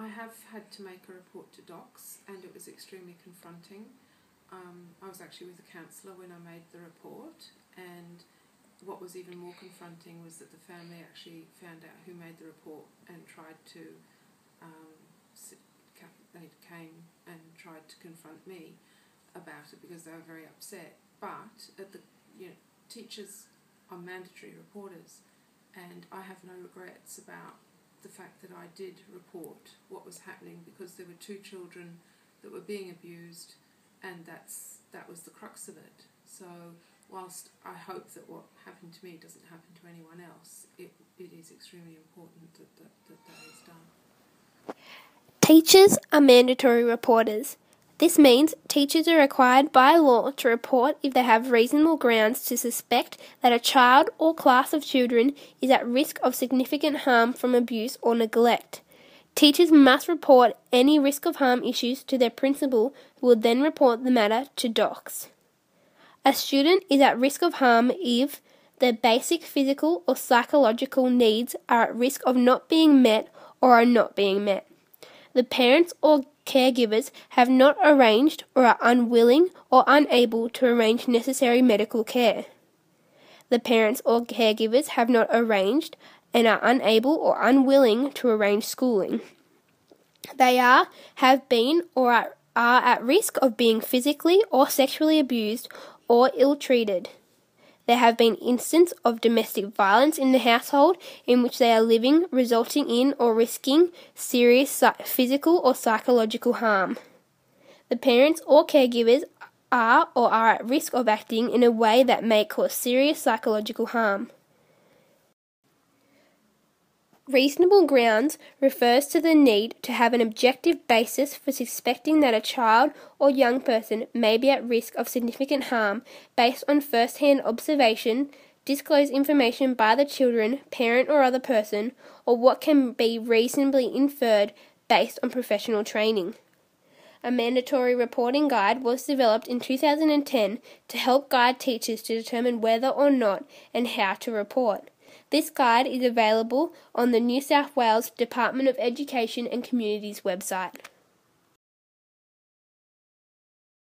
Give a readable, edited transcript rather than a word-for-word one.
I have had to make a report to docs, and it was extremely confronting. I was actually with a counsellor when I made the report, and what was even more confronting was that the family actually found out who made the report and tried to, they came and tried to confront me about it because they were very upset. But teachers are mandatory reporters, and I have no regrets about the fact that I did report what was happening, because there were 2 children that were being abused, and that was the crux of it. So whilst I hope that what happened to me doesn't happen to anyone else, it is extremely important that is done. Teachers are mandatory reporters. This means teachers are required by law to report if they have reasonable grounds to suspect that a child or class of children is at risk of significant harm from abuse or neglect. Teachers must report any risk of harm issues to their principal, who will then report the matter to docs. A student is at risk of harm if their basic physical or psychological needs are at risk of not being met or are not being met. The parents or caregivers have not arranged or are unwilling or unable to arrange necessary medical care. The parents or caregivers have not arranged and are unable or unwilling to arrange schooling. They are, have been, or are at risk of being physically or sexually abused or ill-treated. There have been instances of domestic violence in the household in which they are living, resulting in or risking serious physical or psychological harm. The parents or caregivers are or are at risk of acting in a way that may cause serious psychological harm. Reasonable grounds refers to the need to have an objective basis for suspecting that a child or young person may be at risk of significant harm based on first-hand observation, disclosed information by the children, parent or other person, or what can be reasonably inferred based on professional training. A mandatory reporting guide was developed in 2010 to help guide teachers to determine whether or not and how to report. This guide is available on the New South Wales Department of Education and Communities website.